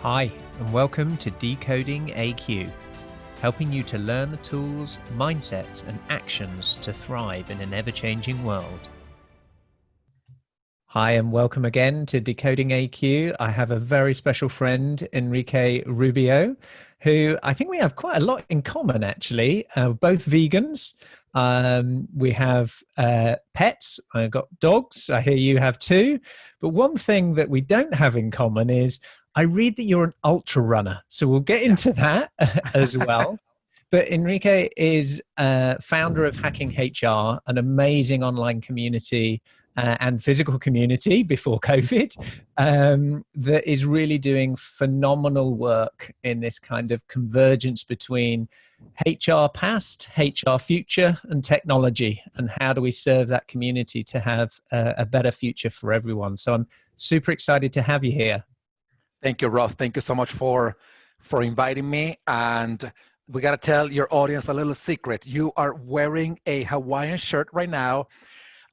Hi, and welcome to Decoding AQ, helping you to learn the tools, mindsets, and actions to thrive in an ever-changing world. Hi, and welcome again to Decoding AQ. I have a very special friend, Enrique Rubio, who I think we have quite a lot in common, actually. Both vegans. We have pets. I've got dogs. I hear you have two. But one thing that we don't have in common is I read that you're an ultra runner. So we'll get into that as well. But Enrique is founder of Hacking HR, an amazing online community and physical community before COVID that is really doing phenomenal work in this kind of convergence between HR past, HR future, and technology. And how do we serve that community to have a better future for everyone? So I'm super excited to have you here. Thank you, Ross. Thank you so much for inviting me. And we got to tell your audience a little secret. You are wearing a Hawaiian shirt right now,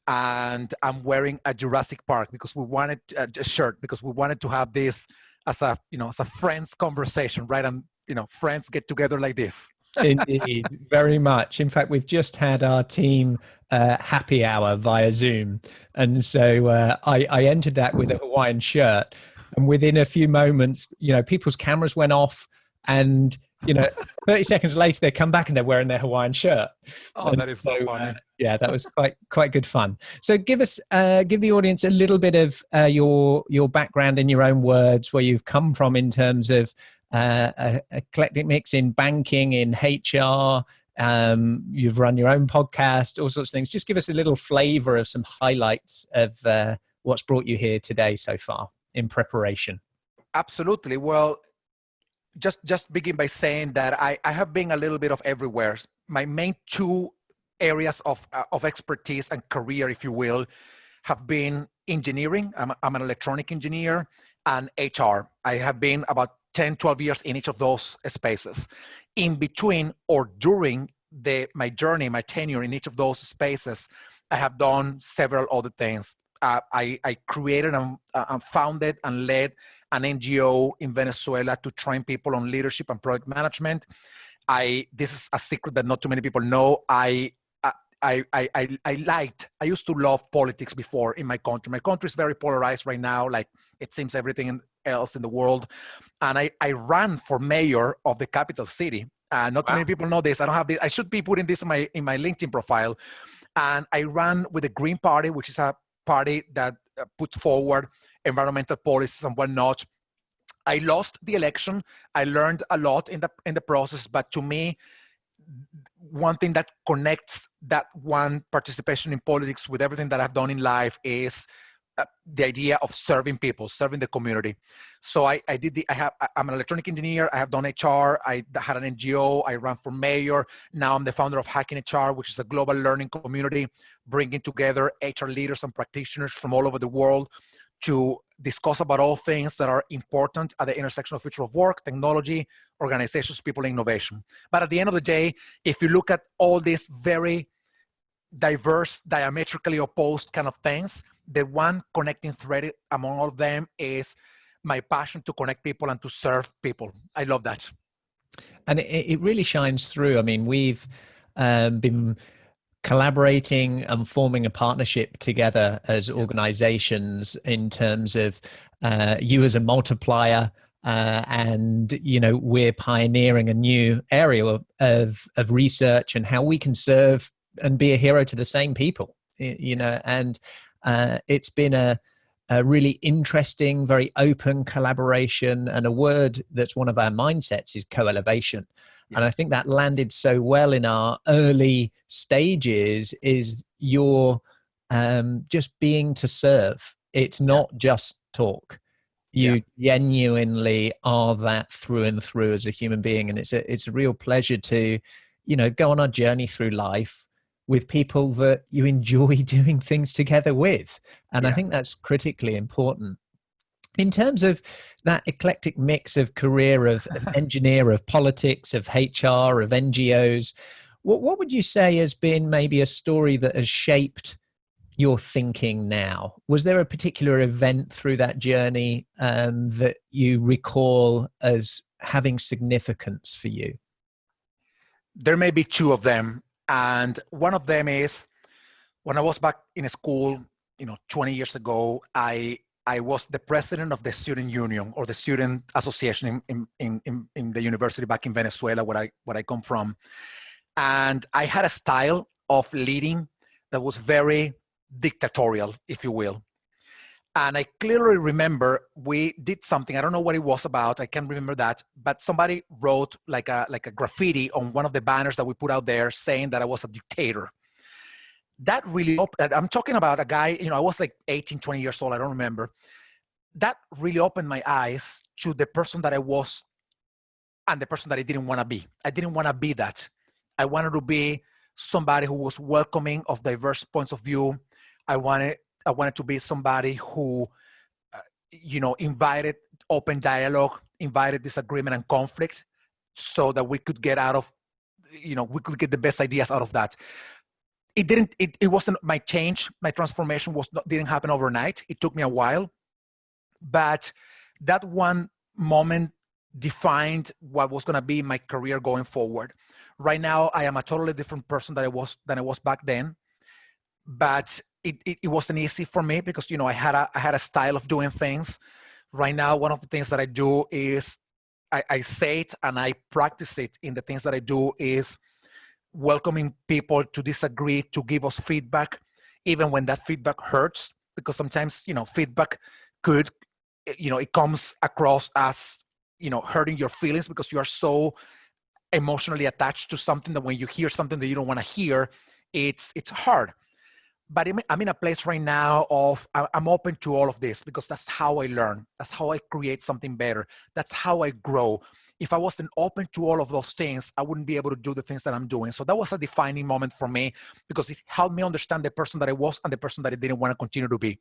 and I'm wearing a Jurassic Park because we wanted a shirt because we wanted to have this as a friends conversation, right? And friends get together like this. Indeed, very much. In fact, we've just had our team happy hour via Zoom, and so I entered that with a Hawaiian shirt. And within a few moments, people's cameras went off, and 30 seconds later, they come back and they're wearing their Hawaiian shirt. Oh, and that is so funny. Yeah, that was quite good fun. So give the audience a little bit of your background in your own words, where you've come from in terms of eclectic mix in banking, in HR. You've run your own podcast, all sorts of things. Just give us a little flavor of some highlights of what's brought you here today so far in preparation. Absolutely. Well, just begin by saying that I have been a little bit of everywhere. My main two areas of expertise and career, if you will, have been engineering. I'm an electronic engineer, and HR. I have been about 10, 12 years in each of those spaces. In between or during my journey, my tenure in each of those spaces, I have done several other things. I created and founded and led an NGO in Venezuela to train people on leadership and project management. This is a secret that not too many people know. I used to love politics before in my country. My country is very polarized right now, like it seems everything else in the world. And I ran for mayor of the capital city. Not too many people know this. I don't have this. I should be putting this in my LinkedIn profile. And I ran with the Green Party, which is a party that puts forward environmental policies and whatnot. I lost the election. I learned a lot in the process, but to me, one thing that connects that one participation in politics with everything that I've done in life is the idea of serving people, serving the community. So I'm an electronic engineer. I have done HR. I had an NGO. I ran for mayor. Now I'm the founder of Hacking HR, which is a global learning community, bringing together HR leaders and practitioners from all over the world to discuss about all things that are important at the intersection of future of work, technology, organizations, people, and innovation. But at the end of the day, if you look at all these very diverse, diametrically opposed kind of things, the one connecting thread among all of them is my passion to connect people and to serve people. I love that. And it really shines through. I mean, we've been collaborating and forming a partnership together as organizations in terms of you as a multiplier, and we're pioneering a new area of research and how we can serve and be a hero to the same people, and it's been a really interesting, very open collaboration, and a word that's one of our mindsets is co-elevation. Yeah. And I think that landed so well in our early stages is your just being to serve. It's not just talk. You genuinely are that through and through as a human being. And it's a real pleasure to, go on our journey through life with people that you enjoy doing things together with. And I think that's critically important. In terms of that eclectic mix of career, of engineer, of politics, of HR, of NGOs, what would you say has been maybe a story that has shaped your thinking now? Was there a particular event through that journey that you recall as having significance for you? There may be two of them. And one of them is when I was back in school, 20 years ago, I was the president of the student union or the student association in the university back in Venezuela, where I come from. And I had a style of leading that was very dictatorial, if you will. And I clearly remember we did something. I don't know what it was about. I can't remember that. But somebody wrote like a graffiti on one of the banners that we put out there saying that I was a dictator. That really, I'm talking about a guy, I was like 18, 20 years old. I don't remember. That really opened my eyes to the person that I was and the person that I didn't want to be. I didn't want to be that. I wanted to be somebody who was welcoming of diverse points of view. I wanted to be somebody who, invited open dialogue, invited disagreement and conflict so that we could get out of, we could get the best ideas out of that. It wasn't my change. My transformation didn't happen overnight. It took me a while, but that one moment defined what was going to be my career going forward. Right now, I am a totally different person than I was back then, but it wasn't easy for me because, I had a style of doing things. Right now, one of the things that I do is I say it and I practice it in the things that I do is welcoming people to disagree, to give us feedback, even when that feedback hurts, because sometimes, feedback could, it comes across as, hurting your feelings because you are so emotionally attached to something that when you hear something that you don't want to hear, it's hard. But I'm in a place right now of I'm open to all of this because that's how I learn. That's how I create something better. That's how I grow. If I wasn't open to all of those things, I wouldn't be able to do the things that I'm doing. So that was a defining moment for me because it helped me understand the person that I was and the person that I didn't want to continue to be.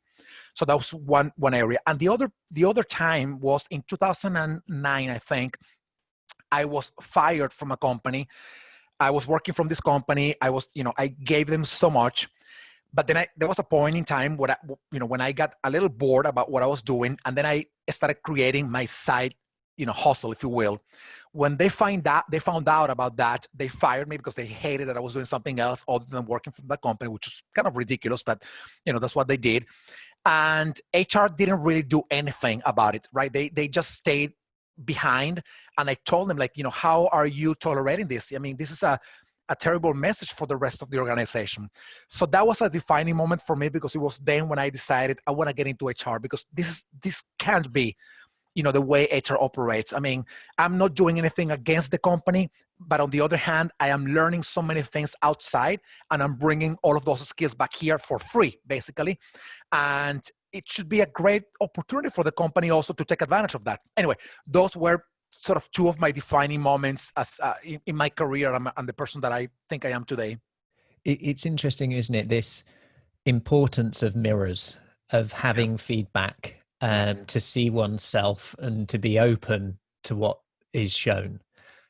So that was one area. And the other time was in 2009, I think. I was fired from a company. I was working from this company. I gave them so much. But then there was a point in time where when I got a little bored about what I was doing, and then I started creating my side, hustle, if you will. When they found out about that, they fired me because they hated that I was doing something else other than working for the company, which is kind of ridiculous, but that's what they did. And HR didn't really do anything about it, right? They just stayed behind, and I told them, like, how are you tolerating this? I mean, this is a terrible message for the rest of the organization. So that was a defining moment for me because it was then when I decided I want to get into HR because this can't be, the way HR operates. I mean, I'm not doing anything against the company, but on the other hand, I am learning so many things outside and I'm bringing all of those skills back here for free, basically. And it should be a great opportunity for the company also to take advantage of that. Anyway, those were sort of two of my defining moments as in my career and the person that I think I am today. It's interesting, isn't it? This importance of mirrors, of having feedback, to see oneself and to be open to what is shown.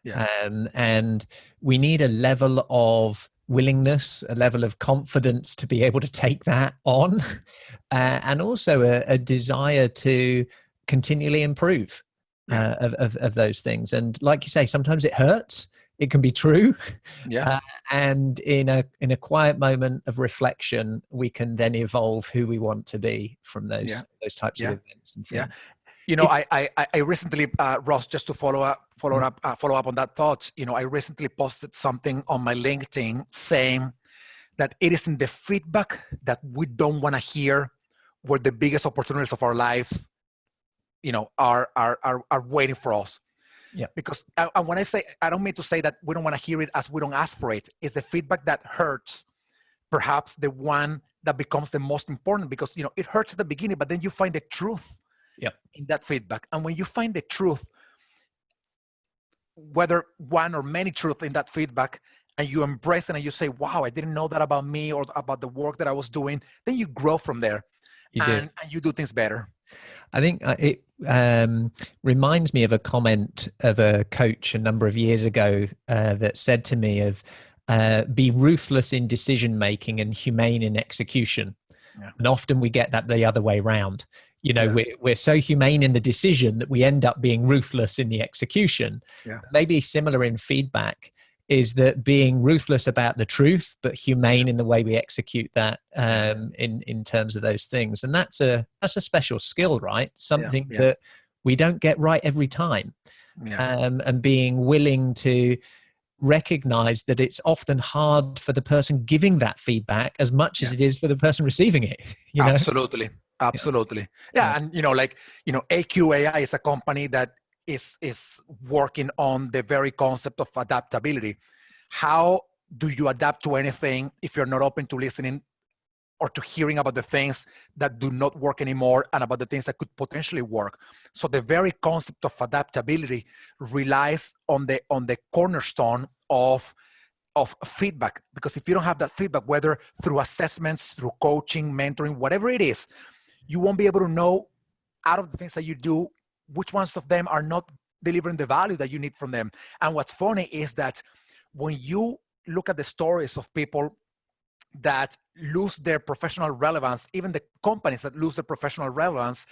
Yeah. And we need a level of willingness, a level of confidence to be able to take that on, and also a desire to continually improve. Of those things. And like you say, sometimes it hurts. It can be true. Yeah. And in a quiet moment of reflection, we can then evolve who we want to be from those types of events and things. I recently, Ross, just to follow up on that thought, I recently posted something on my LinkedIn saying that it is in the feedback that we don't want to hear where the biggest opportunities of our lives are waiting for us. Yeah. Because when I say, I don't mean to say that we don't want to hear it as we don't ask for it. It's the feedback that hurts, perhaps the one that becomes the most important because, it hurts at the beginning, but then you find the truth in that feedback. And when you find the truth, whether one or many truth in that feedback, and you embrace it and you say, wow, I didn't know that about me or about the work that I was doing, then you grow from there and you do things better. I think it reminds me of a comment of a coach a number of years ago that said to me be ruthless in decision making and humane in execution. Yeah. And often we get that the other way around. You know, Yeah. we're so humane in the decision that we end up being ruthless in the execution. Yeah. Maybe similar in feedback is that being ruthless about the truth, but humane in the way we execute that in terms of those things. And that's a special skill, right? Something that we don't get right every time. And being willing to recognize that it's often hard for the person giving that feedback as much as it is for the person receiving it. You know? Absolutely. Yeah. And AQAI is a company that is working on the very concept of adaptability. How do you adapt to anything if you're not open to listening or to hearing about the things that do not work anymore and about the things that could potentially work? So the very concept of adaptability relies on the cornerstone of feedback, because if you don't have that feedback, whether through assessments, through coaching, mentoring, whatever it is, you won't be able to know out of the things that you do, which ones of them are not delivering the value that you need from them. And what's funny is that when you look at the stories of people that lose their professional relevance, even the companies that lose their professional relevance,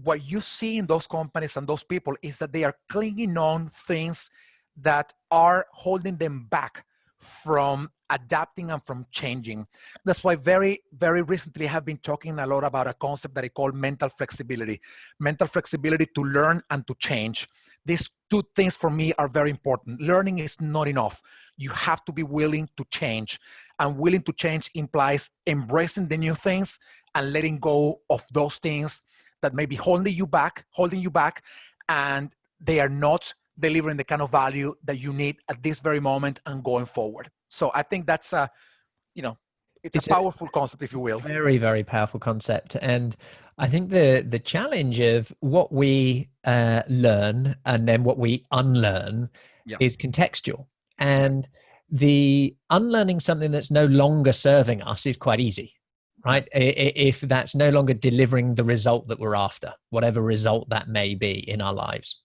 what you see in those companies and those people is that they are clinging on things that are holding them back from adapting and from changing. That's why very, very recently I have been talking a lot about a concept that I call mental flexibility to learn and to change. These two things for me are very important. Learning is not enough. You have to be willing to change, and willing to change implies embracing the new things and letting go of those things that may be holding you back, and they are not delivering the kind of value that you need at this very moment and going forward. So I think that's it's a powerful concept, if you will. Very, very powerful concept. And I think the challenge of what we learn and then what we unlearn is contextual. And the unlearning something that's no longer serving us is quite easy, right? If that's no longer delivering the result that we're after, whatever result that may be in our lives.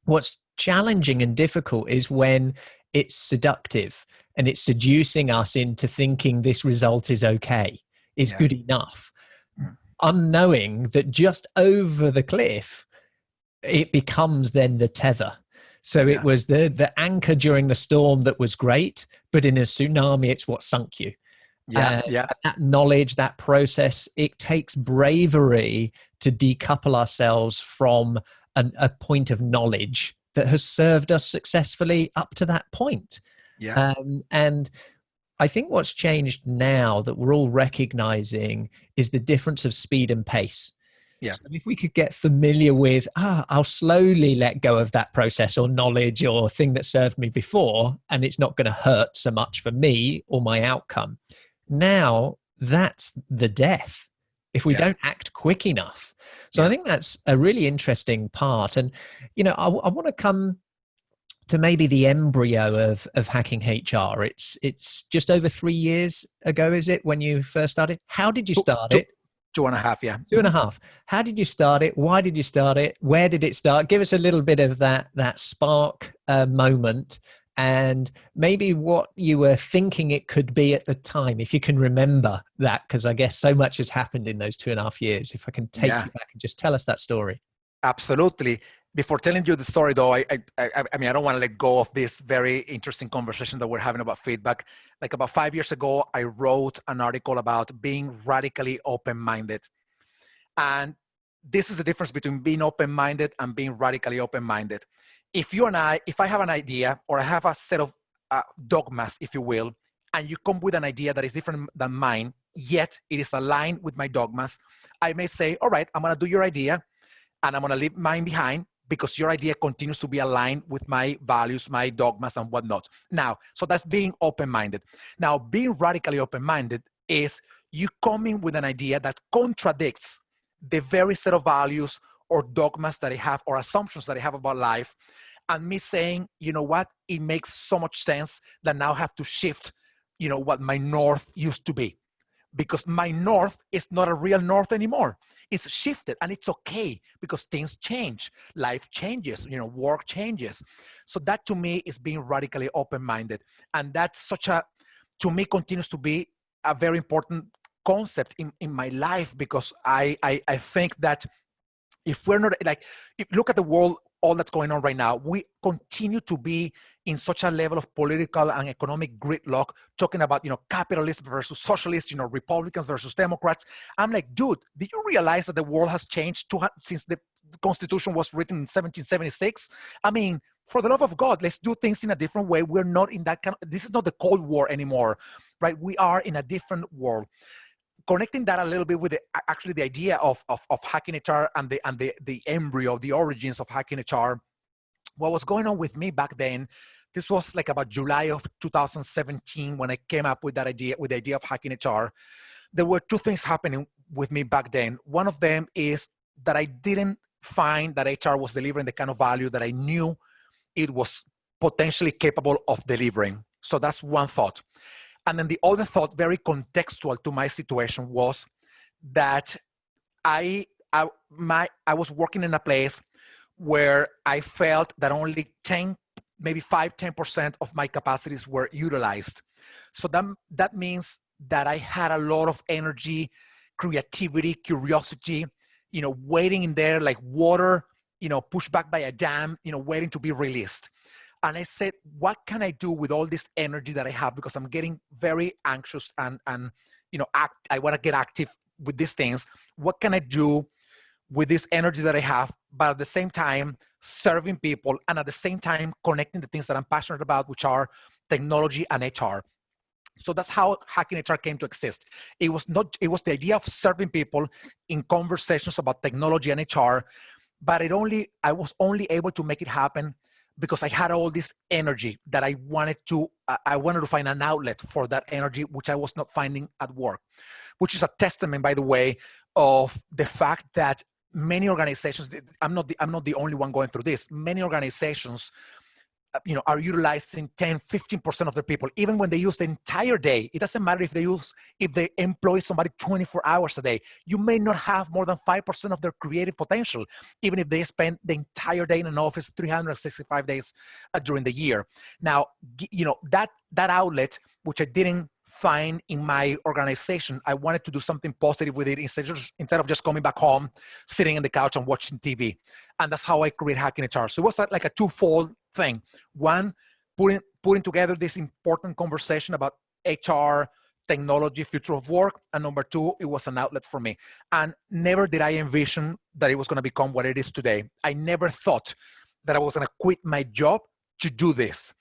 What's challenging and difficult is when it's seductive and it's seducing us into thinking this result is okay, is good enough, unknowing that just over the cliff, it becomes then the tether. So it was the anchor during the storm that was great, but in a tsunami, it's what sunk you. That knowledge, that process, it takes bravery to decouple ourselves from a point of knowledge that has served us successfully up to that point. And I think what's changed now that we're all recognizing is the difference of speed and pace. So if we could get familiar with, I'll slowly let go of that process or knowledge or thing that served me before, and it's not going to hurt so much for me or my outcome. Now that's the death if we don't act quick enough. So I think that's a really interesting part. And, I want to come to maybe the embryo of hacking HR. It's just over 3 years ago, is it, when you first started? How did you start it? 2.5, 2.5. How did you start it? Why did you start it? Where did it start? Give us a little bit of that spark moment, and maybe what you were thinking it could be at the time, if you can remember that, because I guess so much has happened in those 2.5 years. If I can take you back and just tell us that story. Absolutely. Before telling you the story, though, I mean, I don't want to let go of this very interesting conversation that we're having about feedback. Like about 5 years ago, I wrote an article about being radically open-minded. And this is the difference between being open-minded and being radically open-minded. If I have an idea, or I have a set of dogmas, if you will, and you come with an idea that is different than mine, yet it is aligned with my dogmas, I may say, all right, I'm going to do your idea and I'm going to leave mine behind, because your idea continues to be aligned with my values, my dogmas, and whatnot. Now, so that's being open-minded. Now, being radically open-minded is you coming with an idea that contradicts the very set of values or dogmas that I have, or assumptions that I have about life, and me saying, you know what, it makes so much sense that now I have to shift, what my north used to be. Because my north is not a real north anymore. It's shifted, and it's okay, because things change, life changes, work changes. So that to me is being radically open-minded. And that's to me continues to be a very important concept in my life, because I think that if we're not like, if look at the world, all that's going on right now, we continue to be in such a level of political and economic gridlock, talking about, capitalism versus socialists, Republicans versus Democrats. I'm like, dude, did you realize that the world has changed since the Constitution was written in 1776? I mean, for the love of God, let's do things in a different way. We're not in that this is not the Cold War anymore, right? We are in a different world. Connecting that a little bit with the idea of hacking HR and the embryo, the origins of hacking HR. What was going on with me back then, this was like about July of 2017 when I came up with the idea of hacking HR. There were two things happening with me back then. One of them is that I didn't find that HR was delivering the kind of value that I knew it was potentially capable of delivering. So that's one thought. And then the other thought, very contextual to my situation, was that I was working in a place where I felt that only 10, maybe 10% of my capacities were utilized. So that means that I had a lot of energy, creativity, curiosity, waiting in there like water, pushed back by a dam, waiting to be released. And I said, what can I do with all this energy that I have? Because I'm getting very anxious and I want to get active with these things. What can I do with this energy that I have, but at the same time, serving people, and at the same time, connecting the things that I'm passionate about, which are technology and HR. So that's how Hacking HR came to exist. It was the idea of serving people in conversations about technology and HR, but I was only able to make it happen because I had all this energy that I wanted to find an outlet for that energy, which I was not finding at work, which is a testament, by the way, of the fact that many organizations, I'm not the only one going through this, many organizations are utilizing 10, 15% of their people, even when they use the entire day. It doesn't matter if they employ somebody 24 hours a day. You may not have more than 5% of their creative potential, even if they spend the entire day in an office 365 days during the year. Now, that outlet, which I didn't find in my organization, I wanted to do something positive with it instead of just coming back home, sitting on the couch and watching TV. And that's how I created Hacking HR. So it was like a twofold thing. One, putting together this important conversation about HR, technology, future of work. And number two, it was an outlet for me. And never did I envision that it was going to become what it is today. I never thought that I was going to quit my job to do this.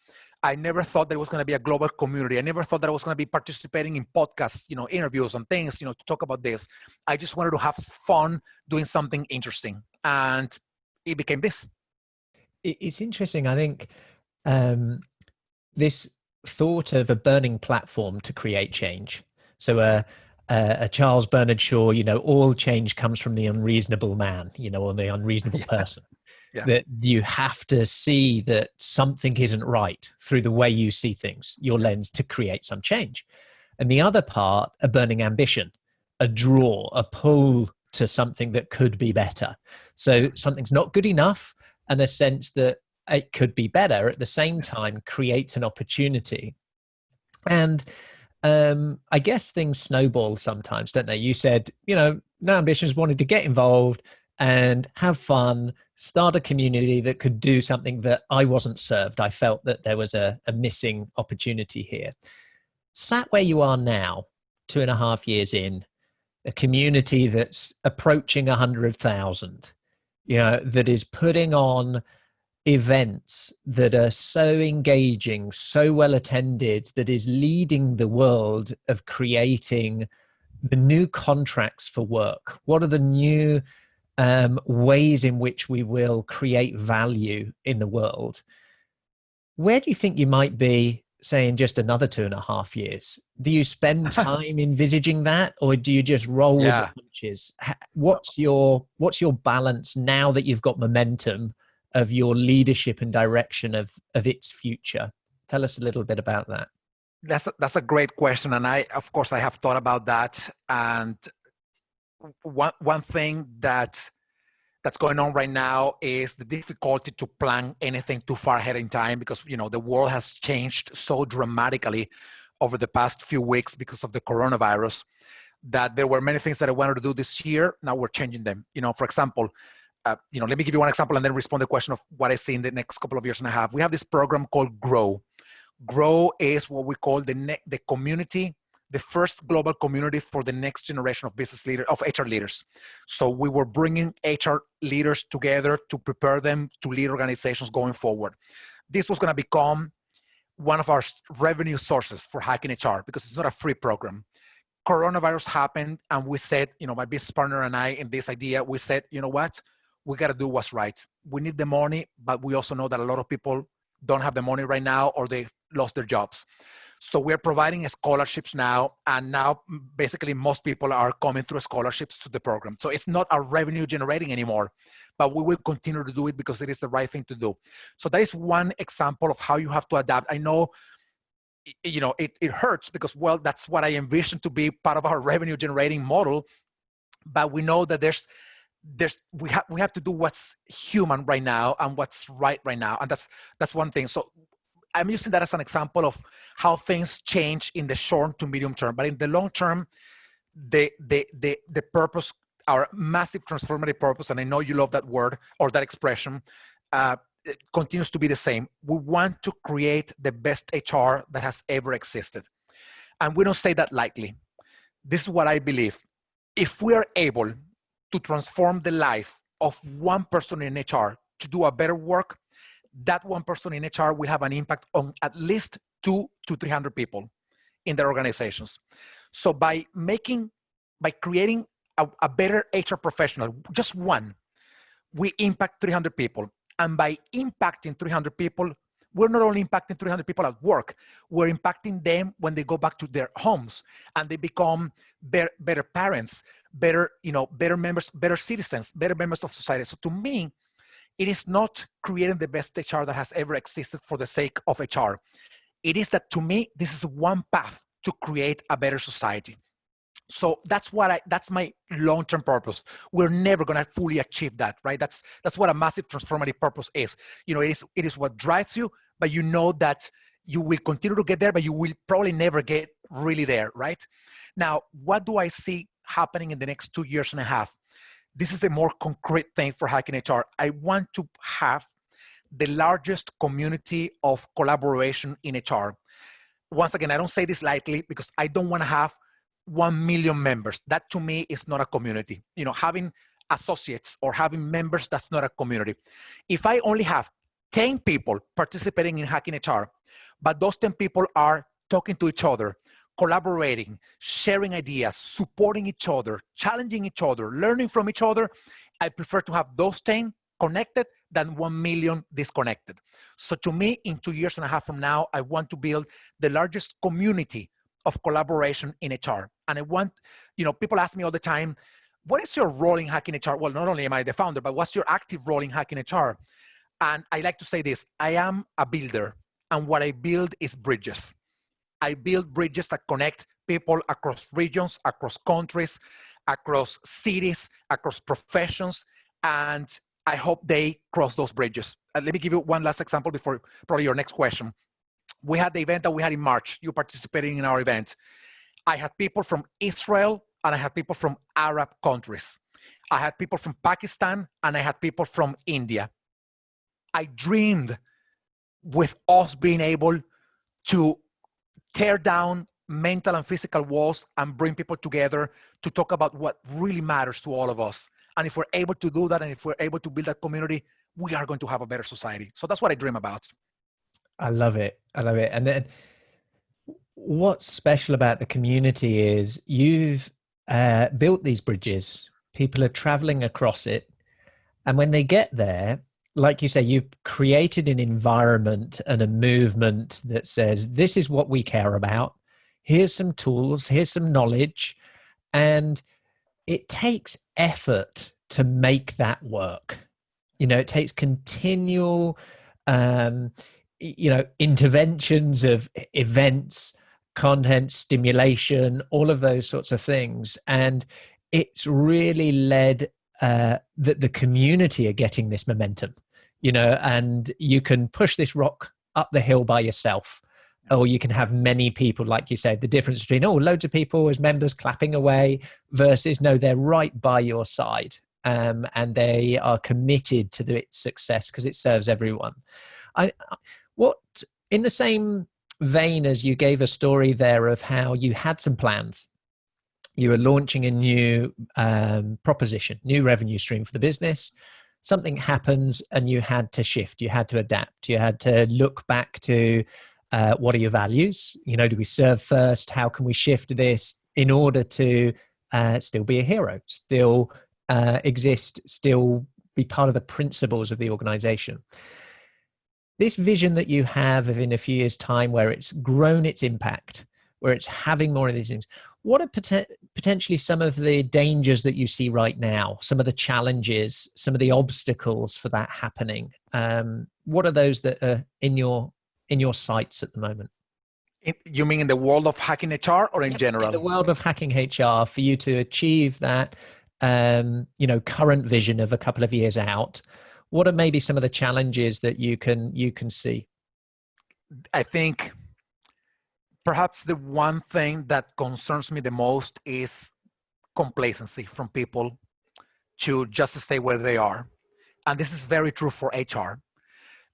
I never thought that it was going to be a global community. I never thought that I was going to be participating in podcasts, interviews and things, to talk about this. I just wanted to have fun doing something interesting. And it became this. It's interesting. I think this thought of a burning platform to create change. So a Charles Bernard Shaw, all change comes from the unreasonable man, or the unreasonable person. Yeah. That you have to see that something isn't right through the way you see things, your lens, to create some change. And the other part, a burning ambition, a draw, a pull to something that could be better. So something's not good enough, and a sense that it could be better at the same time creates an opportunity. And I guess things snowball sometimes, don't they? You said, no ambitions, wanted to get involved and have fun, start a community that could do something that I wasn't served. I felt that there was a missing opportunity here. Sat where you are now, 2.5 years in, a community that's approaching 100,000, that is putting on events that are so engaging, so well attended, that is leading the world of creating the new contracts for work. What are the new ways in which we will create value in the world? Where do you think you might be, say, in just another 2.5 years? Do you spend time envisaging that, or do you just roll with the punches? What's your balance now that you've got momentum of your leadership and direction of its future? Tell us a little bit about that. That's a great question, and I have thought about that. And one thing that's going on right now is the difficulty to plan anything too far ahead in time, because the world has changed so dramatically over the past few weeks because of the coronavirus. that there were many things that I wanted to do this year. Now we're changing them. For example, let me give you one example and then respond to the question of what I see in the next couple of years and a half. We have this program called Grow. Grow is what we call the community, the first global community for the next generation of business leaders, of HR leaders. So we were bringing HR leaders together to prepare them to lead organizations going forward. This was going to become one of our revenue sources for Hacking HR because it's not a free program. Coronavirus happened and we said, my business partner and I in this idea, we said, you know what? We got to do what's right. We need the money, but we also know that a lot of people don't have the money right now or they lost their jobs. So we're providing scholarships now, and now basically most people are coming through scholarships to the program. So it's not a revenue generating anymore, but we will continue to do it because it is the right thing to do. So that is one example of how you have to adapt. I know, it hurts because, well, that's what I envision to be part of our revenue generating model, but we know that we have to do what's human right now and what's right now, and that's one thing. So I'm using that as an example of how things change in the short to medium term, but in the long term, the purpose, our massive transformative purpose, and I know you love that word or that expression, it continues to be the same. We want to create the best HR that has ever existed, and we don't say that lightly. This is what I believe. If we are able to transform the life of one person in HR to do a better work, that one person in HR will have an impact on at least 200 to 300 people in their organizations. So by creating a better HR professional, just one, we impact 300 people. And by impacting 300 people, we're not only impacting 300 people at work, we're impacting them when they go back to their homes and they become better parents, better members, better citizens, better members of society. So to me, it is not creating the best HR that has ever existed for the sake of HR. It is that, to me, this is one path to create a better society. So that's my long-term purpose. We're never going to fully achieve that, right? That's what a massive transformative purpose is. It is what drives you, but you know that you will continue to get there, but you will probably never get really there, right? Now, what do I see happening in the next 2 years and a half? This is a more concrete thing for Hacking HR. I want to have the largest community of collaboration in HR. Once again, I don't say this lightly because I don't want to have 1 million members. That to me is not a community. Having associates or having members, that's not a community. If I only have 10 people participating in Hacking HR, but those 10 people are talking to each other, collaborating, sharing ideas, supporting each other, challenging each other, learning from each other, I prefer to have those 10 connected than 1 million disconnected. So to me, in 2 years and a half from now, I want to build the largest community of collaboration in HR. And I want, people ask me all the time, what is your role in Hacking HR? Well, not only am I the founder, but what's your active role in Hacking HR? And I like to say this, I am a builder, and what I build is bridges. I build bridges that connect people across regions, across countries, across cities, across professions, and I hope they cross those bridges. Let me give you one last example before probably your next question. We had the event that we had in March. You participating in our event. I had people from Israel and I had people from Arab countries. I had people from Pakistan and I had people from India. I dreamed with us being able to tear down mental and physical walls and bring people together to talk about what really matters to all of us. And if we're able to do that and if we're able to build that community, we are going to have a better society. So that's what I dream about. I love it. And then what's special about the community is you've built these bridges. People are traveling across it. And when they get there, like you say, you've created an environment and a movement that says, this is what we care about. Here's some tools, here's some knowledge. And it takes effort to make that work. It takes continual, interventions of events, content, stimulation, all of those sorts of things. And it's really led that the community are getting this momentum, and you can push this rock up the hill by yourself. or you can have many people, like you said, the difference between, loads of people as members clapping away versus, no, they're right by your side. And they are committed to its success because it serves everyone. What, in the same vein as you gave a story there of how you had some plans, you were launching a new proposition, new revenue stream for the business. Something happens and you had to shift, you had to adapt, you had to look back to what are your values? Do we serve first? How can we shift this in order to still be a hero, still exist, still be part of the principles of the organization? This vision that you have of in a few years' time where it's grown its impact, where it's having more of these things, what are potentially some of the dangers that you see right now, some of the challenges, some of the obstacles for that happening? What are those that are in your sights at the moment? You mean in the world of hacking HR or in general? In the world of hacking HR, for you to achieve that current vision of a couple of years out, what are maybe some of the challenges that you can see? I think perhaps the one thing that concerns me the most is complacency from people to just stay where they are. And this is very true for HR.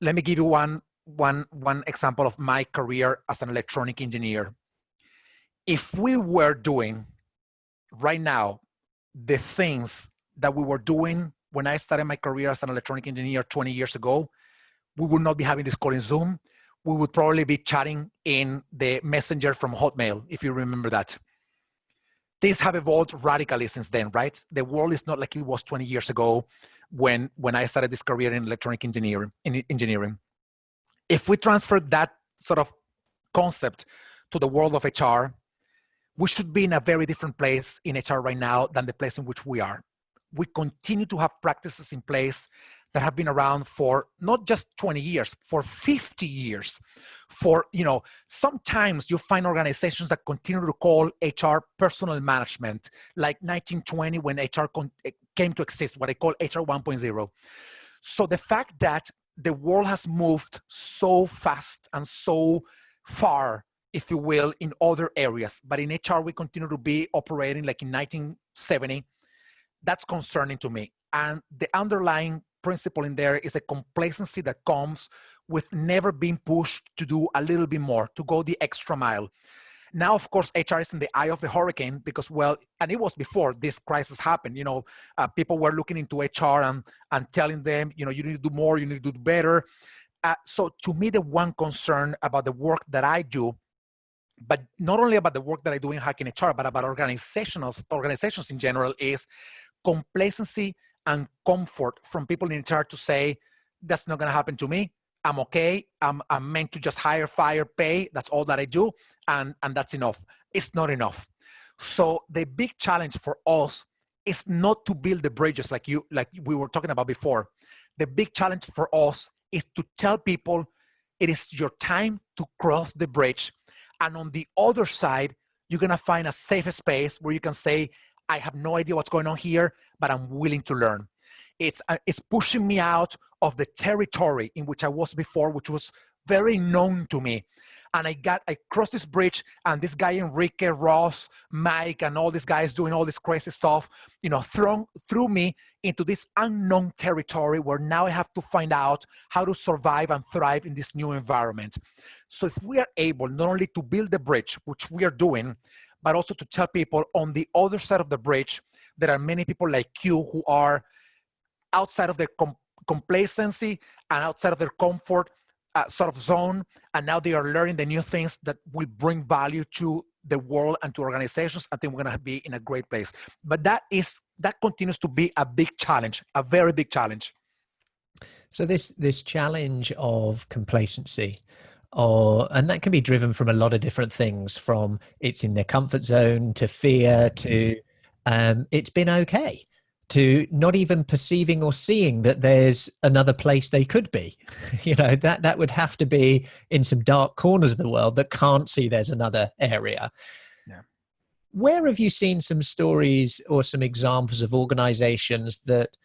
Let me give you one example of my career as an electronic engineer. If we were doing right now the things that we were doing when I started my career as an electronic engineer 20 years ago, we would not be having this call in Zoom. We would probably be chatting in the messenger from Hotmail, if you remember that. Things have evolved radically since then, right? The world is not like it was 20 years ago when I started this career in electronic engineering. If we transfer that sort of concept to the world of HR, we should be in a very different place in HR right now than the place in which we are. We continue to have practices in place that have been around for not just 20 years, for 50 years. Sometimes you find organizations that continue to call HR personal management, like 1920 when HR came to exist, what I call HR 1.0. So the fact that the world has moved so fast and so far, if you will, in other areas, but in HR, we continue to be operating like in 1970, that's concerning to me. And the underlying principle in there is a complacency that comes with never being pushed to do a little bit more, to go the extra mile. Now, of course, HR is in the eye of the hurricane because, and it was before this crisis happened, people were looking into HR and telling them, you need to do more, you need to do better. So to me, the one concern about the work that I do, but not only about the work that I do in hacking HR, but about organizations in general, is complacency and comfort from people in HR to say, that's not going to happen to me. I'm okay. I'm meant to just hire, fire, pay. That's all that I do. And that's enough. It's not enough. So the big challenge for us is not to build the bridges like we were talking about before. The big challenge for us is to tell people it is your time to cross the bridge. And on the other side, you're going to find a safe space where you can say, I have no idea what's going on here, but I'm willing to learn. It's pushing me out of the territory in which I was before, which was very known to me. And I crossed this bridge, and this guy, Enrique, Ross, Mike, and all these guys doing all this crazy stuff, threw me into this unknown territory where now I have to find out how to survive and thrive in this new environment. So if we are able not only to build the bridge, which we are doing, but also to tell people on the other side of the bridge, there are many people like you who are outside of their complacency and outside of their comfort sort of zone, and now they are learning the new things that will bring value to the world and to organizations. I think we're going to be in a great place. But that continues to be a big challenge, a very big challenge. So this challenge of complacency, and that can be driven from a lot of different things, from it's in their comfort zone to fear to it's been okay, to not even perceiving or seeing that there's another place they could be. That would have to be in some dark corners of the world that can't see there's another area. Yeah. Where have you seen some stories or some examples of organizations that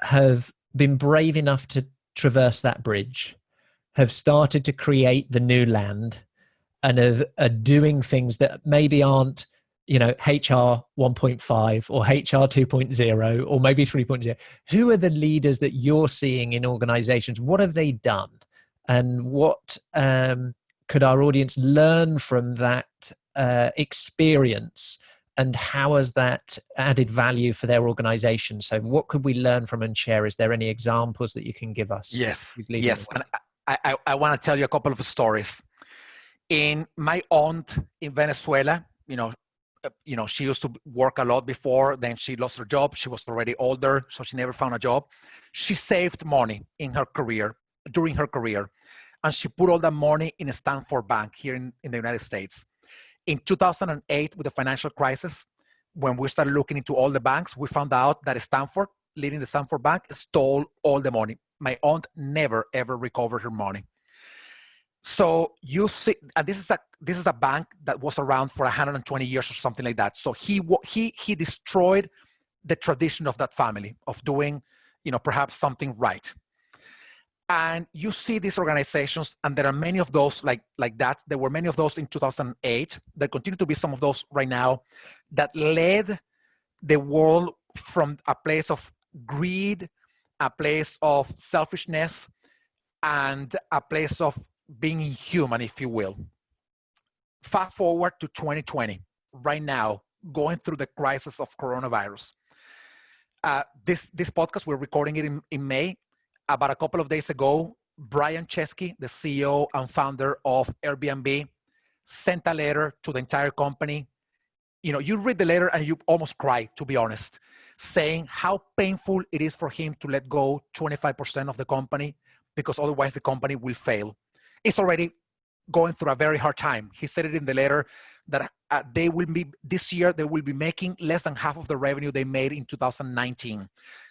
have been brave enough to traverse that bridge, have started to create the new land, are doing things that maybe aren't, HR 1.5 or HR 2.0 or maybe 3.0? Who are the leaders that you're seeing in organizations? What have they done? And what could our audience learn from that experience? And how has that added value for their organization? So what could we learn from and share? Is there any examples that you can give us? Yes. And I want to tell you a couple of stories. In my aunt in Venezuela, she used to work a lot before, then she lost her job. She was already older, so she never found a job. She saved money during her career, and she put all that money in a Stanford bank here in the United States. In 2008, with the financial crisis, when we started looking into all the banks, we found out that Stanford, leading the Stanford bank, stole all the money. My aunt never, ever recovered her money. So you see, and this is a bank that was around for 120 years or something like that. So he destroyed the tradition of that family of doing, perhaps something right. And you see these organizations, and there are many of those like that. There were many of those in 2008. There continue to be some of those right now that led the world from a place of greed, a place of selfishness, and a place of being inhuman, if you will. Fast forward to 2020, right now, going through the crisis of coronavirus. This podcast, we're recording it in May. About a couple of days ago, Brian Chesky, the CEO and founder of Airbnb, sent a letter to the entire company. You read the letter and you almost cry, to be honest, saying how painful it is for him to let go 25% of the company because otherwise the company will fail. It's already going through a very hard time. He said it in the letter that this year, they will be making less than half of the revenue they made in 2019.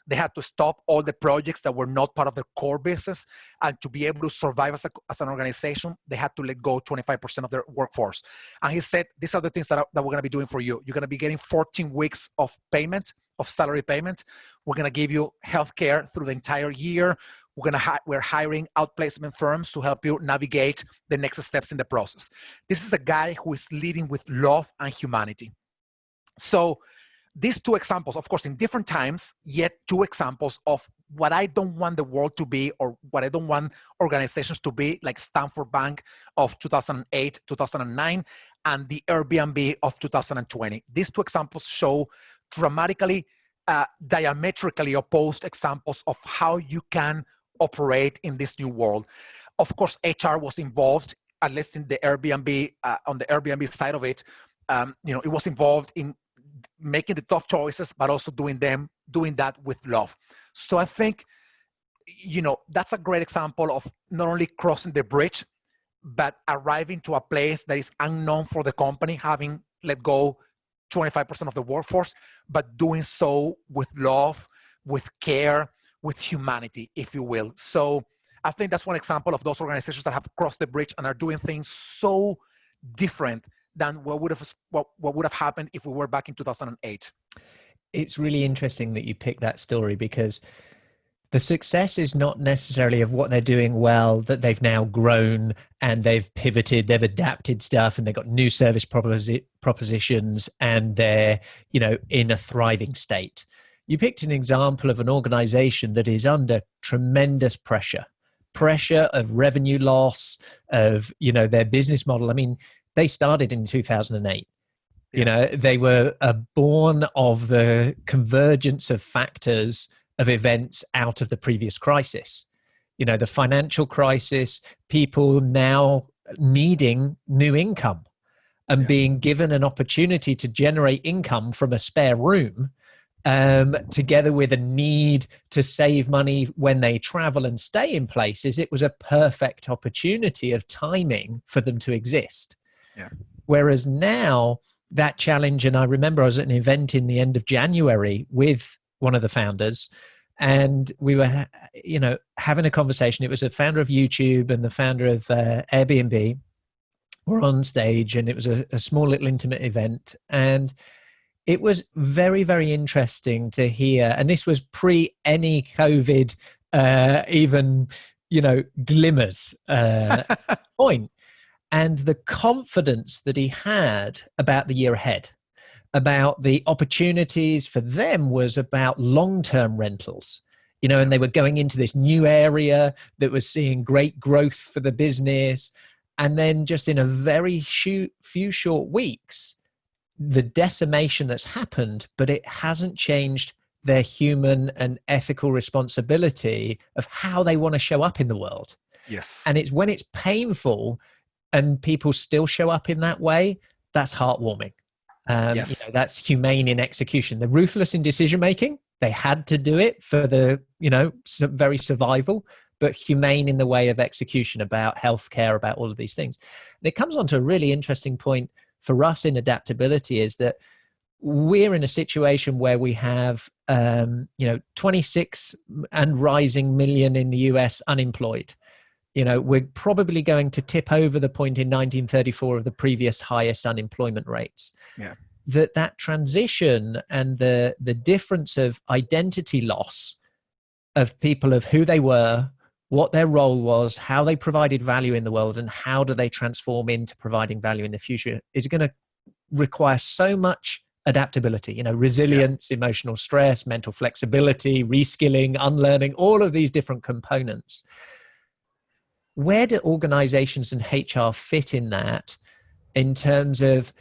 They had to stop all the projects that were not part of their core business. And to be able to survive as an organization, they had to let go 25% of their workforce. And he said, these are the things that we're going to be doing for you. You're going to be getting 14 weeks of payment, of salary payment. We're going to give you healthcare through the entire year. We're hiring outplacement firms to help you navigate the next steps in the process. This is a guy who is leading with love and humanity. So these two examples, of course, in different times, yet two examples of what I don't want the world to be, or what I don't want organizations to be, like Stanford Bank of 2008, 2009, and the Airbnb of 2020. These two examples show dramatically, diametrically opposed examples of how you can operate in this new world. Of course, HR was involved, at least in the Airbnb, on the Airbnb side of it. It was involved in making the tough choices, but also doing that with love. So I think, that's a great example of not only crossing the bridge, but arriving to a place that is unknown for the company, having let go 25% of the workforce, but doing so with love, with care, with humanity, if you will. So I think that's one example of those organizations that have crossed the bridge and are doing things so different than what would have happened if we were back in 2008. It's really interesting that you picked that story, because the success is not necessarily of what they're doing well, that they've now grown and they've pivoted, they've adapted stuff, and they've got new service propositions, and they're, in a thriving state. You picked an example of an organization that is under tremendous pressure of revenue loss, of, their business model. I mean, they started in 2008. They were born of the convergence of factors, of events out of the previous crisis. The financial crisis, people now needing new income and being given an opportunity to generate income from a spare room, together with a need to save money when they travel and stay in places. It was a perfect opportunity of timing for them to exist. Yeah. Whereas now that challenge, and I remember I was at an event in the end of January with one of the founders, and we were, having a conversation. It was the founder of YouTube and the founder of Airbnb were on stage, and it was a small little intimate event. And it was very, very interesting to hear. And this was pre any COVID, even, glimmers point. and the confidence that he had about the year ahead, about the opportunities for them, was about long-term rentals, and they were going into this new area that was seeing great growth for the business. And then just in a very few short weeks, the decimation that's happened, but it hasn't changed their human and ethical responsibility of how they want to show up in the world. Yes. And it's when it's painful and people still show up in that way, that's heartwarming. Yes. That's humane in execution. The ruthless in decision making, they had to do it for the very survival, but humane in the way of execution, about healthcare, about all of these things. And it comes on to a really interesting point for us in adaptability, is that we're in a situation where we have 26 and rising million in the US unemployed. We're probably going to tip over the point in 1934 of the previous highest unemployment rates. Yeah. That transition and the difference of identity loss of people, of who they were, what their role was, how they provided value in the world, and how do they transform into providing value in the future, is going to require so much adaptability, resilience, emotional stress, mental flexibility, reskilling, unlearning, all of these different components. Where do organizations and HR fit in that, in terms of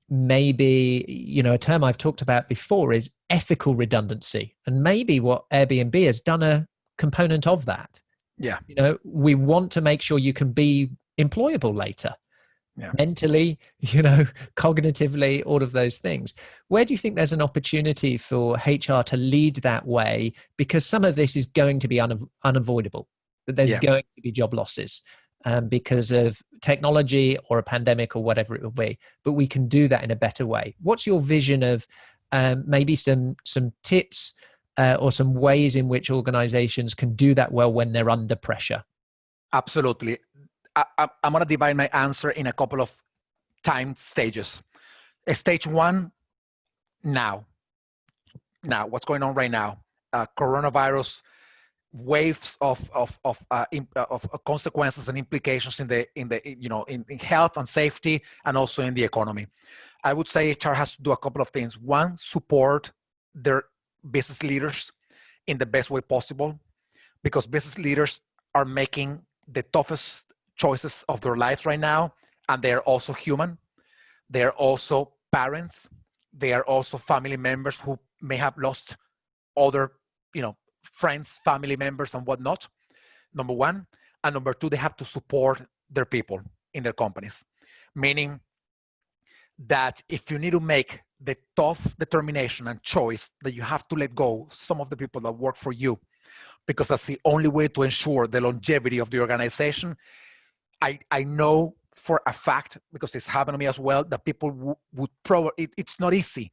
maybe, a term I've talked about before is ethical redundancy, and maybe what Airbnb has done a component of that. Yeah. We want to make sure you can be employable later. Yeah. Mentally, cognitively, all of those things. Where do you think there's an opportunity for HR to lead that way? Because some of this is going to be unavoidable, that there's going to be job losses because of technology or a pandemic or whatever it will be. But we can do that in a better way. What's your vision of maybe some tips or some ways in which organizations can do that well when they're under pressure? Absolutely. I'm going to divide my answer in a couple of time stages. Stage one, now, what's going on right now? Coronavirus, waves of consequences and implications in health and safety, and also in the economy. I would say HR has to do a couple of things. One, support their business leaders in the best way possible, because business leaders are making the toughest choices of their lives right now, and they're also human. They're also parents. They are also family members who may have lost other, friends, family members, and whatnot. Number one. And number two, they have to support their people in their companies. Meaning that if you need to make the tough determination and choice that you have to let go some of the people that work for you, because that's the only way to ensure the longevity of the organization. I know for a fact, because it's happened to me as well, that people would probably, it's not easy,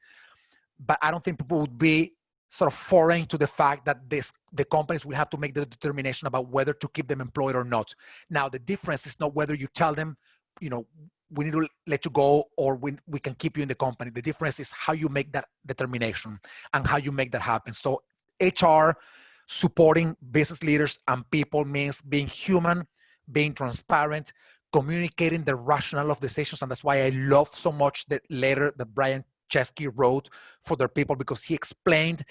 but I don't think people would be sort of foreign to the fact that the companies will have to make the determination about whether to keep them employed or not. Now, the difference is not whether you tell them, we need to let you go, or we can keep you in the company. The difference is how you make that determination and how you make that happen. So HR supporting business leaders and people means being human, being transparent, communicating the rationale of decisions. And that's why I love so much the letter that Brian Chesky wrote for their people, because he explained,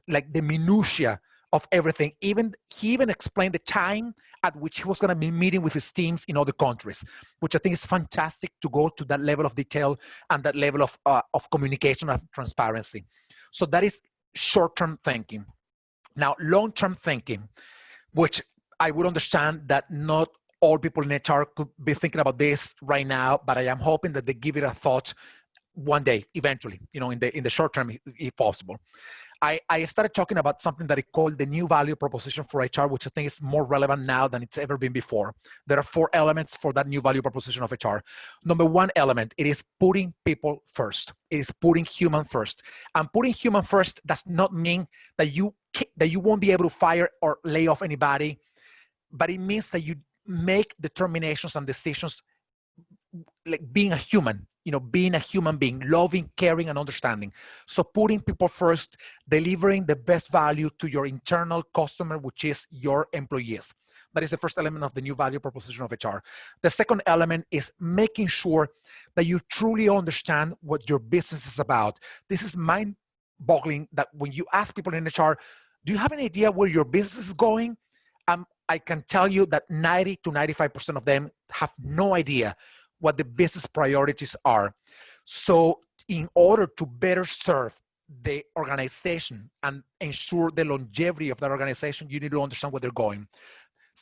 like the minutia of everything. He even explained the time at which he was going to be meeting with his teams in other countries, which I think is fantastic to go to that level of detail and that level of communication and transparency. So that is short-term thinking. Now, long-term thinking, which I would understand that not all people in HR could be thinking about this right now, but I am hoping that they give it a thought one day, eventually, in the short term, if possible. I started talking about something that I call the new value proposition for HR, which I think is more relevant now than it's ever been before. There are 4 elements for that new value proposition of HR. Number 1 element, it is putting people first. It is putting human first. And putting human first does not mean that you won't be able to fire or lay off anybody, but it means that you make determinations and decisions like being a human, being a human being, loving, caring, and understanding. So putting people first, delivering the best value to your internal customer, which is your employees. That is the first element of the new value proposition of HR. The second element is making sure that you truly understand what your business is about. This is mind-boggling that when you ask people in HR, do you have an idea where your business is going? I can tell you that 90 to 95% of them have no idea what the business priorities are. So in order to better serve the organization and ensure the longevity of that organization, you need to understand where they're going.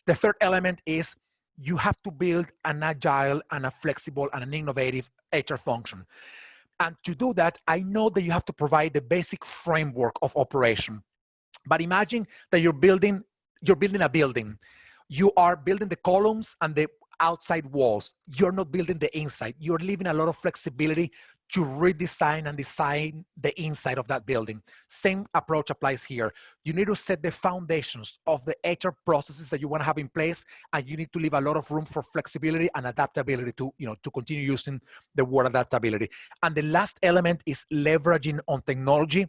The third element is you have to build an agile and a flexible and an innovative HR function. And to do that, I know that you have to provide the basic framework of operation. But imagine that you're building a building. You are building the columns and the outside walls. You're not building the inside. You're leaving a lot of flexibility to redesign and design the inside of that building. Same approach applies here. You need to set the foundations of the HR processes that you want to have in place, and you need to leave a lot of room for flexibility and adaptability to continue using the word adaptability. And the last element is leveraging on technology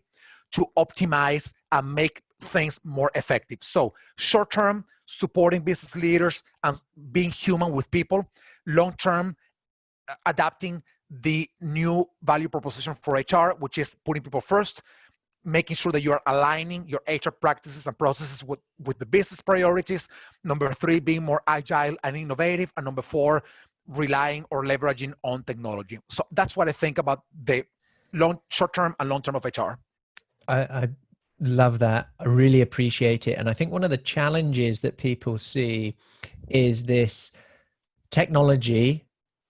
to optimize and make things more effective. So short-term, supporting business leaders and being human with people. Long-term, adapting the new value proposition for HR, which is putting people first, making sure that you are aligning your HR practices and processes with the business priorities. Number 3, being more agile and innovative. And number 4, relying or leveraging on technology. So that's what I think about the short-term and long-term of HR. I love that. I really appreciate it. And I think one of the challenges that people see is this technology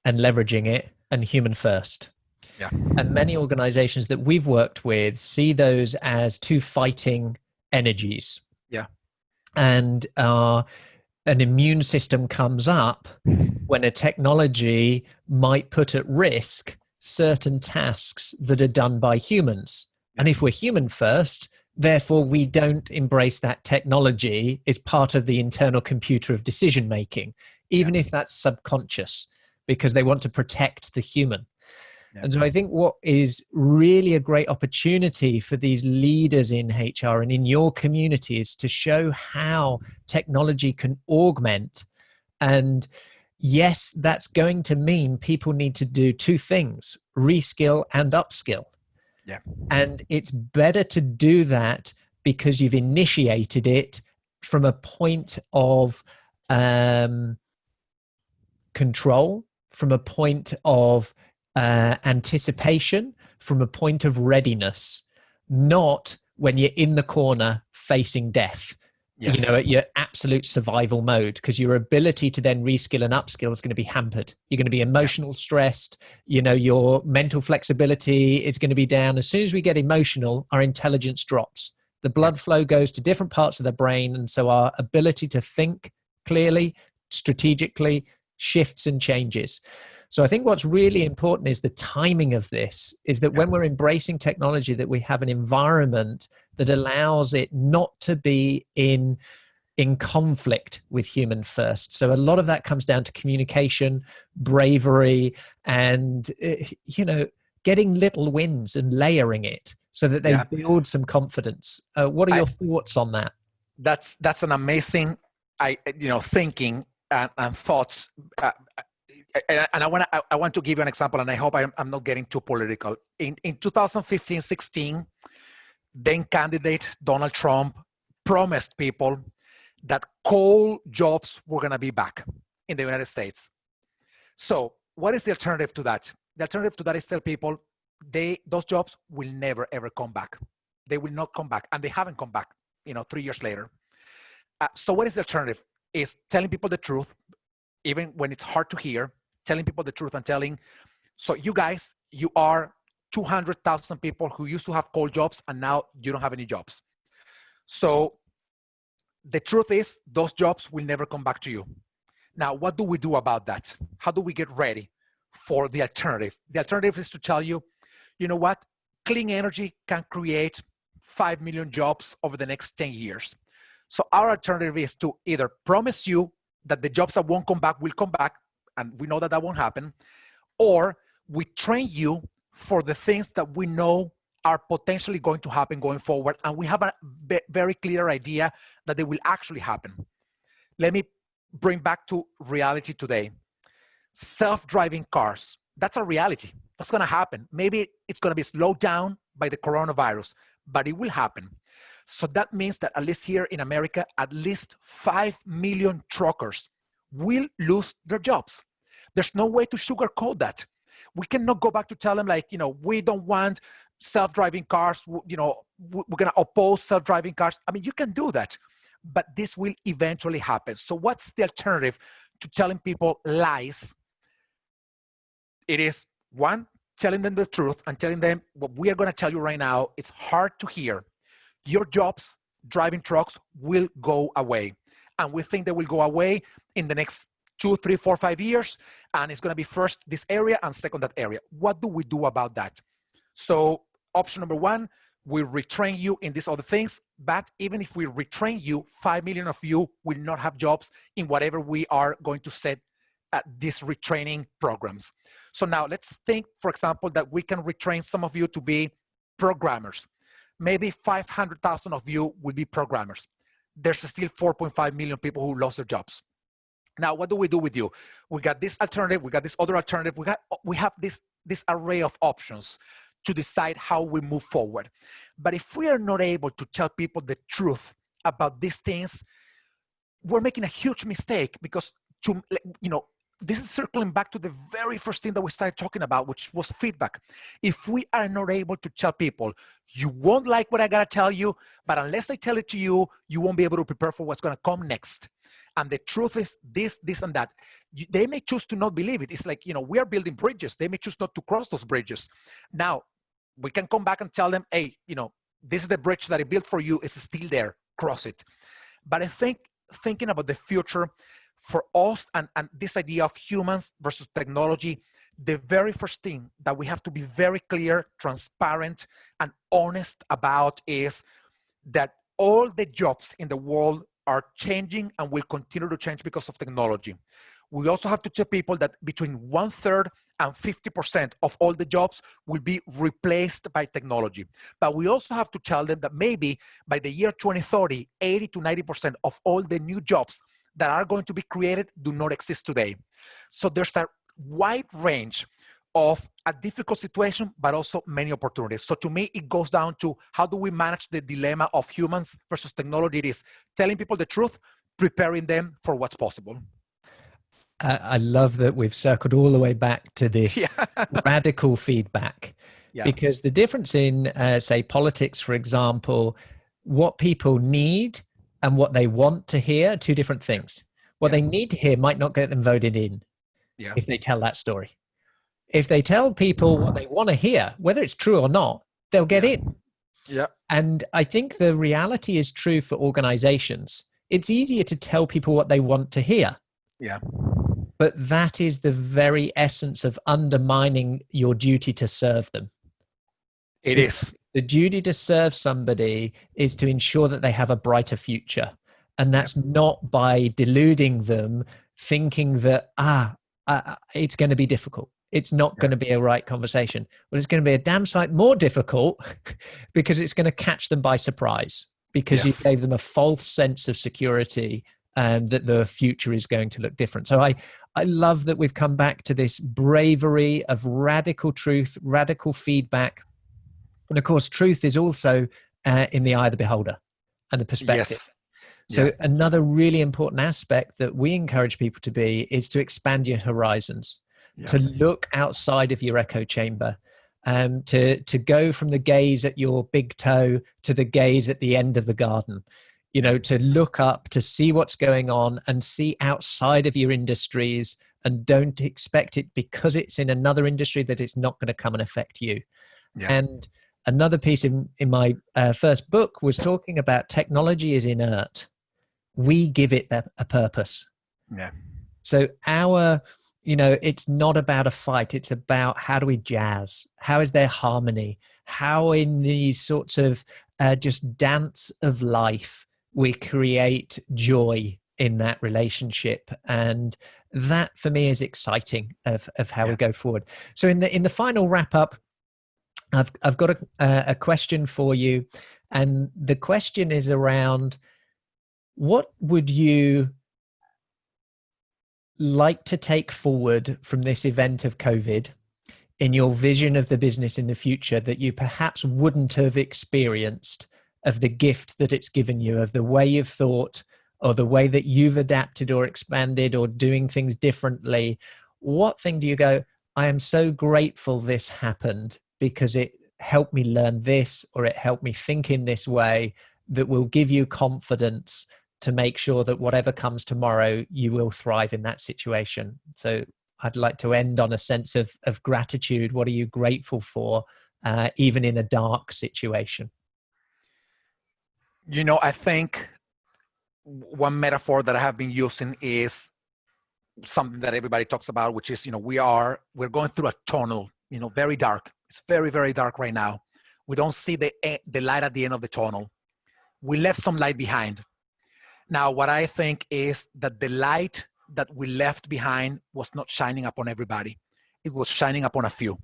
and leveraging it and human first. Yeah. And many organizations that we've worked with see those as two fighting energies. Yeah. And an immune system comes up when a technology might put at risk certain tasks that are done by humans. And if we're human first, therefore we don't embrace that technology as part of the internal computer of decision making, even if that's subconscious, because they want to protect the human. Yeah. And so I think what is really a great opportunity for these leaders in HR and in your community is to show how technology can augment. And yes, that's going to mean people need to do two things: reskill and upskill. Yeah. And it's better to do that because you've initiated it from a point of control, from a point of anticipation, from a point of readiness, not when you're in the corner facing death. Yes. At your absolute survival mode, because your ability to then reskill and upskill is going to be hampered. You're going to be emotional, stressed. Your mental flexibility is going to be down. As soon as we get emotional, our intelligence drops. The blood flow goes to different parts of the brain. And so our ability to think clearly, strategically, shifts and changes. So I think what's really important is the timing of this, is that when we're embracing technology, that we have an environment that allows it not to be in conflict with human first. So a lot of that comes down to communication, bravery, and getting little wins and layering it so that they build some confidence. What are your thoughts on that? That's an amazing thinking and thoughts. And I want to give you an example, and I hope I'm not getting too political. In 2015-16, then candidate Donald Trump promised people that coal jobs were going to be back in the United States. So what is the alternative to that? The alternative to that is tell people those jobs will never, ever come back. They will not come back, and they haven't come back, 3 years later. So what is the alternative? Is telling people the truth, even when it's hard to hear, telling people the truth and so you guys, you are 200,000 people who used to have coal jobs, and now you don't have any jobs. So the truth is those jobs will never come back to you. Now, what do we do about that? How do we get ready for the alternative? The alternative is to tell you, you know what? Clean energy can create 5 million jobs over the next 10 years. So our alternative is to either promise you that the jobs that won't come back will come back, and we know that won't happen, or we train you for the things that we know are potentially going to happen going forward, and we have a very clear idea that they will actually happen. Let me bring back to reality today. Self-driving cars, that's a reality. That's going to happen. Maybe it's going to be slowed down by the coronavirus, but it will happen. So that means that at least here in America, at least 5 million truckers will lose their jobs. There's no way to sugarcoat that. We cannot go back to tell them like, we don't want self-driving cars, we're going to oppose self-driving cars. I mean, you can do that, but this will eventually happen. So what's the alternative to telling people lies? It is, one, telling them the truth and telling them what we are going to tell you right now. It's hard to hear. Your jobs, driving trucks, will go away. And we think they will go away in the next 2, 3, 4, 5 years. And it's going to be first this area and second that area. What do we do about that? So option number one, we retrain you in these other things. But even if we retrain you, 5 million of you will not have jobs in whatever we are going to set at these retraining programs. So now let's think, for example, that we can retrain some of you to be programmers. Maybe 500,000 of you will be programmers. There's still 4.5 million people who lost their jobs. Now, what do we do with you? We got this alternative, we got this other alternative, we have this array of options to decide how we move forward. But if we are not able to tell people the truth about these things, we're making a huge mistake, because this is circling back to the very first thing that we started talking about, which was feedback. If we are not able to tell people, you won't like what I gotta tell you, but unless I tell it to you, you won't be able to prepare for what's gonna come next. And the truth is this, and that. They may choose to not believe it. It's like, we are building bridges. They may choose not to cross those bridges. Now, we can come back and tell them, hey, this is the bridge that I built for you. It's still there. Cross it. But I think thinking about the future for us and this idea of humans versus technology, the very first thing that we have to be very clear, transparent, and honest about is that all the jobs in the world are changing and will continue to change because of technology. We also have to tell people that between 1/3 and 50% of all the jobs will be replaced by technology. But we also have to tell them that maybe by the year 2030, 80 to 90% of all the new jobs that are going to be created do not exist today. So there's a wide range of a difficult situation, but also many opportunities. So to me, it goes down to how do we manage the dilemma of humans versus technology? It is telling people the truth, preparing them for what's possible. I love that we've circled all the way back to this radical feedback, because the difference in, say, politics, for example, what people need and what they want to hear are two different things. What they need to hear might not get them voted in if they tell that story. If they tell people what they want to hear, whether it's true or not, they'll get in. And I think the reality is true for organizations. It's easier to tell people what they want to hear. But that is the very essence of undermining your duty to serve them. It is. The duty to serve somebody is to ensure that they have a brighter future. And that's not by deluding them, thinking that, it's going to be difficult. It's not going to be a right conversation. Well, it's going to be a damn sight more difficult because it's going to catch them by surprise, because you gave them a false sense of security and that the future is going to look different. So I love that we've come back to this bravery of radical truth, radical feedback. And of course, truth is also in the eye of the beholder and the perspective. So another really important aspect that we encourage people to be is to expand your horizons, to look outside of your echo chamber, to go from the gaze at your big toe to the gaze at the end of the garden. To look up, to see what's going on and see outside of your industries, and don't expect it because it's in another industry that it's not going to come and affect you. And another piece in my first book was talking about technology is inert. We give it a purpose. So it's not about a fight. It's about how do we jazz? How is there harmony? How in these sorts of just dance of life, we create joy in that relationship. And that for me is exciting of how we go forward. So in the final wrap up, I've got a question for you, and the question is around, what would you like to take forward from this event of COVID in your vision of the business in the future that you perhaps wouldn't have experienced, of the gift that it's given you, of the way you've thought, or the way that you've adapted or expanded or doing things differently? What thing do you go, I am so grateful this happened because it helped me learn this, or it helped me think in this way, that will give you confidence to make sure that whatever comes tomorrow, you will thrive in that situation? So I'd like to end on a sense of gratitude. What are you grateful for, even in a dark situation? I think one metaphor that I have been using is something that everybody talks about, which is, we're going through a tunnel, very dark. It's very, very dark right now. We don't see the light at the end of the tunnel. We left some light behind. Now, what I think is that the light that we left behind was not shining upon everybody. It was shining upon a few.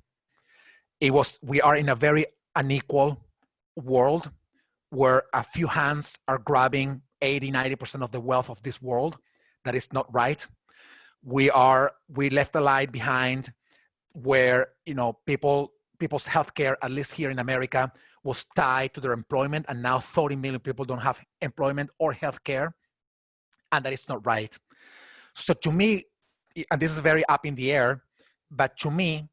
We are in a very unequal world where a few hands are grabbing 80-90% of the wealth of this world. That is not right. We left a light behind where, people's healthcare, at least here in America, was tied to their employment, and now 30 million people don't have employment or healthcare, and that is not right. So to me, and this is very up in the air, but to me,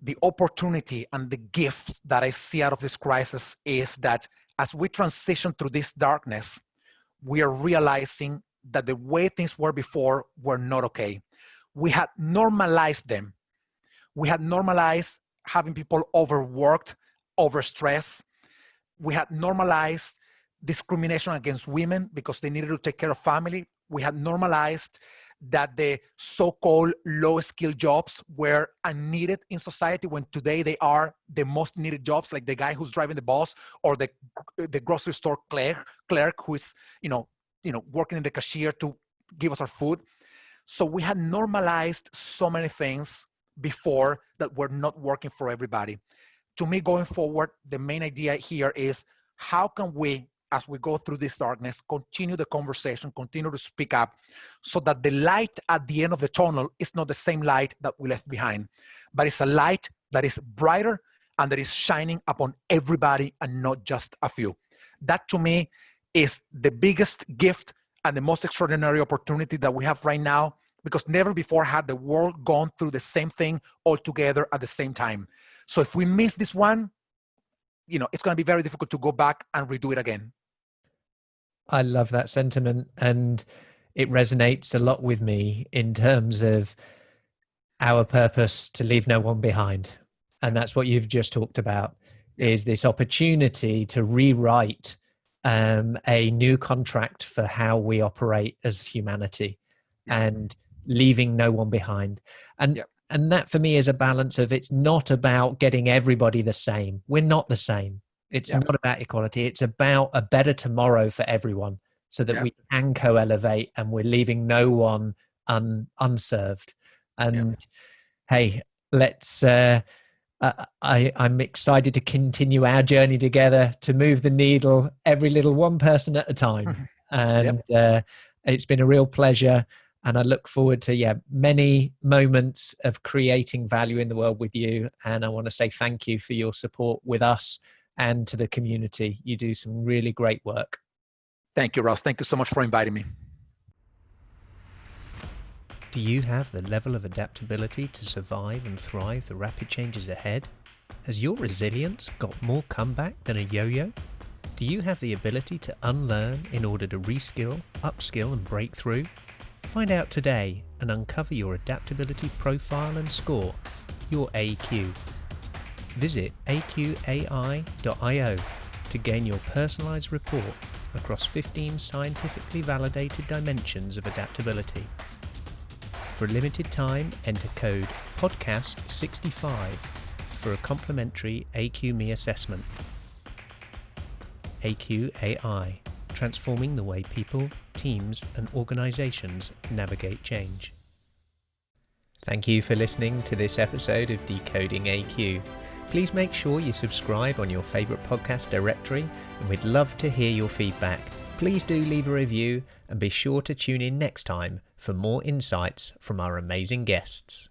the opportunity and the gift that I see out of this crisis is that as we transition through this darkness, we are realizing that the way things were before were not okay. We had normalized them. We had normalized having people overworked, overstressed. We had normalized discrimination against women because they needed to take care of family. We had normalized that the so-called low-skill jobs were unneeded in society, when today they are the most needed jobs, like the guy who's driving the bus, or the grocery store clerk who is working in the cashier to give us our food. So we had normalized so many things before that were not working for everybody. To me, going forward, the main idea here is, how can we, as we go through this darkness, continue the conversation, continue to speak up, so that the light at the end of the tunnel is not the same light that we left behind, but it's a light that is brighter and that is shining upon everybody and not just a few. That, to me, is the biggest gift and the most extraordinary opportunity that we have right now, because never before had the world gone through the same thing all together at the same time. So if we miss this one, it's going to be very difficult to go back and redo it again. I love that sentiment, and it resonates a lot with me in terms of our purpose to leave no one behind. And that's what you've just talked about, is this opportunity to rewrite a new contract for how we operate as humanity, and leaving no one behind. And that for me is a balance of, it's not about getting everybody the same. We're not the same. It's not about equality. It's about a better tomorrow for everyone, so that we can co-elevate and we're leaving no one unserved. And hey, let's, I'm excited to continue our journey together to move the needle, every little one person at a time. And it's been a real pleasure. And I look forward to many moments of creating value in the world with you. And I want to say thank you for your support with us and to the community. You do some really great work. Thank you, Ross. Thank you so much for inviting me. Do you have the level of adaptability to survive and thrive the rapid changes ahead? Has your resilience got more comeback than a yo-yo? Do you have the ability to unlearn in order to reskill, upskill and break through? Find out today and uncover your adaptability profile and score, your AQ. Visit aqai.io to gain your personalized report across 15 scientifically validated dimensions of adaptability. For a limited time, enter code PODCAST65 for a complimentary AQ Me assessment. AQAI. transforming the way people, teams, and organizations navigate change. Thank you for listening to this episode of Decoding AQ. Please make sure you subscribe on your favorite podcast directory, and we'd love to hear your feedback. Please do leave a review and be sure to tune in next time for more insights from our amazing guests.